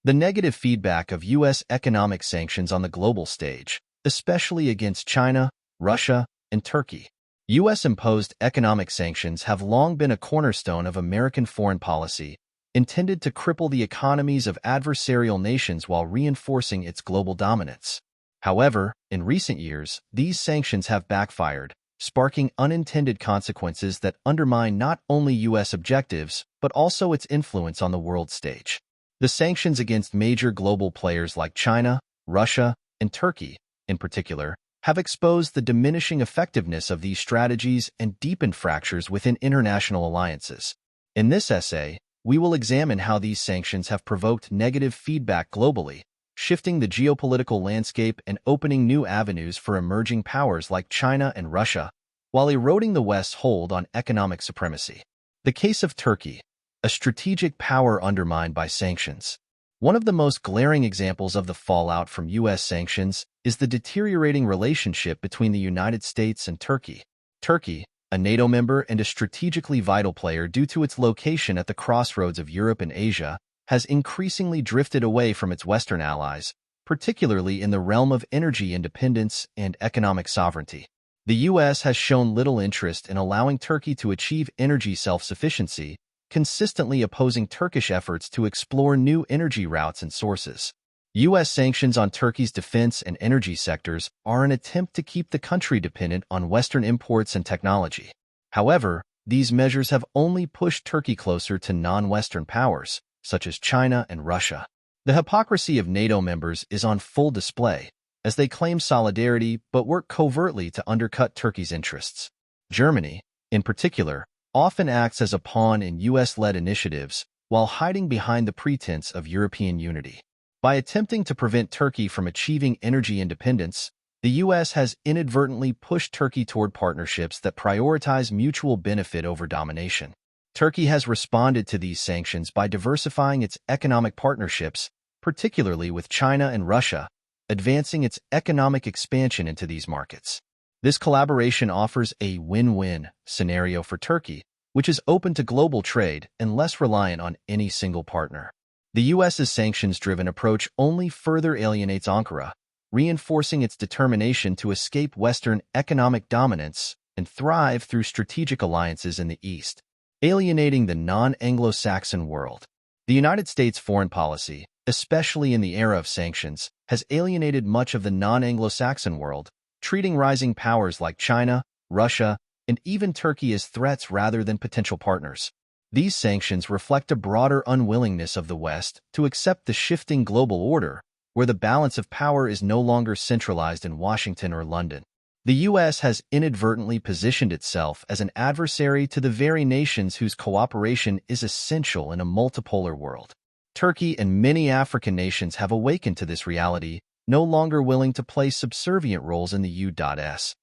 The negative feedback of U.S. economic sanctions on the global stage, especially against China, Russia, and Turkey. U.S.-imposed economic sanctions have long been a cornerstone of American foreign policy, intended to cripple the economies of adversarial nations while reinforcing its global dominance. However, in recent years, these sanctions have backfired, sparking unintended consequences that undermine not only U.S. objectives, but also its influence on the world stage. The sanctions against major global players like China, Russia, and Turkey, in particular, have exposed the diminishing effectiveness of these strategies and deepened fractures within international alliances. In this essay, we will examine how these sanctions have provoked negative feedback globally, shifting the geopolitical landscape and opening new avenues for emerging powers like China and Russia, while eroding the West's hold on economic supremacy. The case of Turkey, a strategic power undermined by sanctions. One of the most glaring examples of the fallout from U.S. sanctions is the deteriorating relationship between the United States and Turkey. Turkey, a NATO member and a strategically vital player due to its location at the crossroads of Europe and Asia, has increasingly drifted away from its Western allies, particularly in the realm of energy independence and economic sovereignty. The U.S. has shown little interest in allowing Turkey to achieve energy self-sufficiency, consistently opposing Turkish efforts to explore new energy routes and sources. U.S. sanctions on Turkey's defense and energy sectors are an attempt to keep the country dependent on Western imports and technology. However, these measures have only pushed Turkey closer to non-Western powers, such as China and Russia. The hypocrisy of NATO members is on full display, as they claim solidarity but work covertly to undercut Turkey's interests. Germany, in particular, often acts as a pawn in U.S.-led initiatives while hiding behind the pretense of European unity. By attempting to prevent Turkey from achieving energy independence, the U.S. has inadvertently pushed Turkey toward partnerships that prioritize mutual benefit over domination. Turkey has responded to these sanctions by diversifying its economic partnerships, particularly with China and Russia, advancing its economic expansion into these markets. This collaboration offers a win-win scenario for Turkey, which is open to global trade and less reliant on any single partner. The U.S.'s sanctions-driven approach only further alienates Ankara, reinforcing its determination to escape Western economic dominance and thrive through strategic alliances in the East, alienating the non-Anglo-Saxon world. The United States' foreign policy, especially in the era of sanctions, has alienated much of the non-Anglo-Saxon world, treating rising powers like China, Russia, and even Turkey as threats rather than potential partners. These sanctions reflect a broader unwillingness of the West to accept the shifting global order, where the balance of power is no longer centralized in Washington or London. The U.S. has inadvertently positioned itself as an adversary to the very nations whose cooperation is essential in a multipolar world. Turkey and many African nations have awakened to this reality, no longer willing to play subservient roles in the U.S./British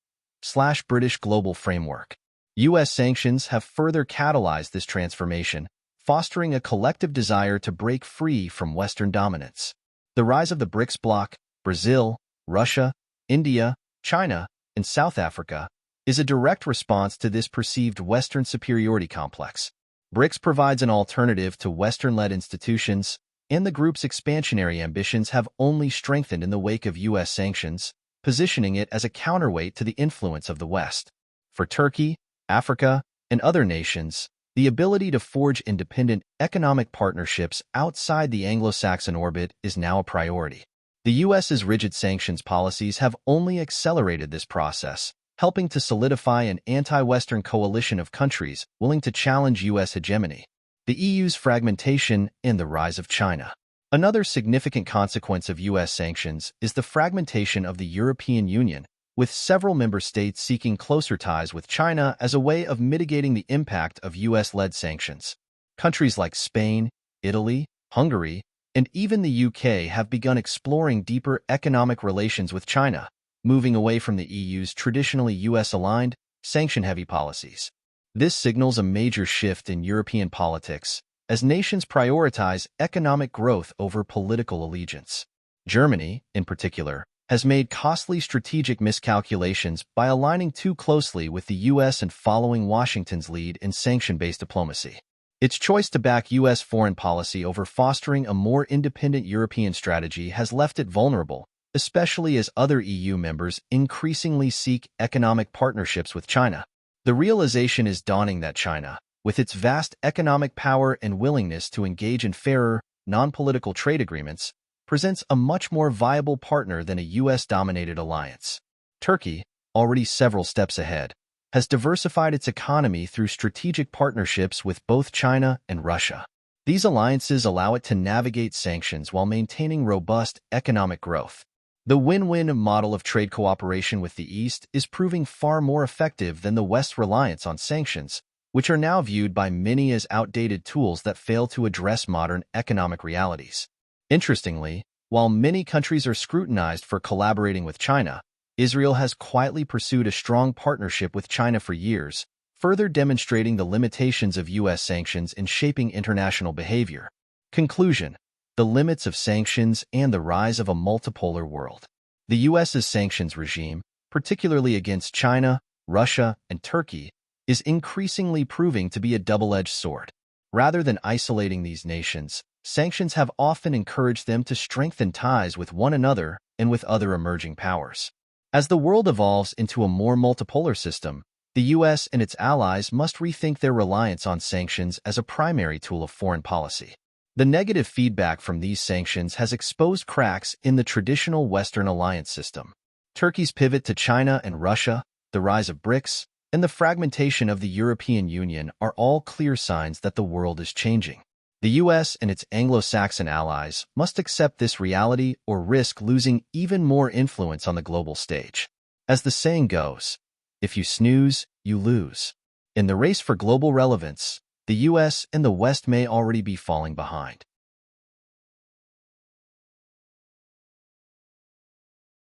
global framework. U.S. sanctions have further catalyzed this transformation, fostering a collective desire to break free from Western dominance. The rise of the BRICS bloc, Brazil, Russia, India, China, and South Africa, is a direct response to this perceived Western superiority complex. BRICS provides an alternative to Western-led institutions, and the group's expansionary ambitions have only strengthened in the wake of U.S. sanctions, positioning it as a counterweight to the influence of the West. For Turkey, Africa, and other nations, the ability to forge independent economic partnerships outside the Anglo-Saxon orbit is now a priority. The U.S.'s rigid sanctions policies have only accelerated this process, helping to solidify an anti-Western coalition of countries willing to challenge U.S. hegemony. The EU's fragmentation and the rise of China. Another significant consequence of U.S. sanctions is the fragmentation of the European Union, with several member states seeking closer ties with China as a way of mitigating the impact of U.S.-led sanctions. Countries like Spain, Italy, Hungary, and even the UK have begun exploring deeper economic relations with China, moving away from the EU's traditionally U.S.-aligned, sanction-heavy policies. This signals a major shift in European politics, as nations prioritize economic growth over political allegiance. Germany, in particular, has made costly strategic miscalculations by aligning too closely with the U.S. and following Washington's lead in sanction-based diplomacy. Its choice to back U.S. foreign policy over fostering a more independent European strategy has left it vulnerable, especially as other EU members increasingly seek economic partnerships with China. The realization is dawning that China, with its vast economic power and willingness to engage in fairer, non-political trade agreements, presents a much more viable partner than a U.S.-dominated alliance. Turkey, already several steps ahead, has diversified its economy through strategic partnerships with both China and Russia. These alliances allow it to navigate sanctions while maintaining robust economic growth. The win-win model of trade cooperation with the East is proving far more effective than the West's reliance on sanctions, which are now viewed by many as outdated tools that fail to address modern economic realities. Interestingly, while many countries are scrutinized for collaborating with China, Israel has quietly pursued a strong partnership with China for years, further demonstrating the limitations of U.S. sanctions in shaping international behavior. Conclusion: the limits of sanctions and the rise of a multipolar world. The U.S.'s sanctions regime, particularly against China, Russia, and Turkey, is increasingly proving to be a double-edged sword. Rather than isolating these nations, sanctions have often encouraged them to strengthen ties with one another and with other emerging powers. As the world evolves into a more multipolar system, the U.S. and its allies must rethink their reliance on sanctions as a primary tool of foreign policy. The negative feedback from these sanctions has exposed cracks in the traditional Western alliance system. Turkey's pivot to China and Russia, the rise of BRICS, and the fragmentation of the European Union are all clear signs that the world is changing. The U.S. and its Anglo-Saxon allies must accept this reality or risk losing even more influence on the global stage. As the saying goes, if you snooze, you lose. In the race for global relevance, the U.S. and the West may already be falling behind.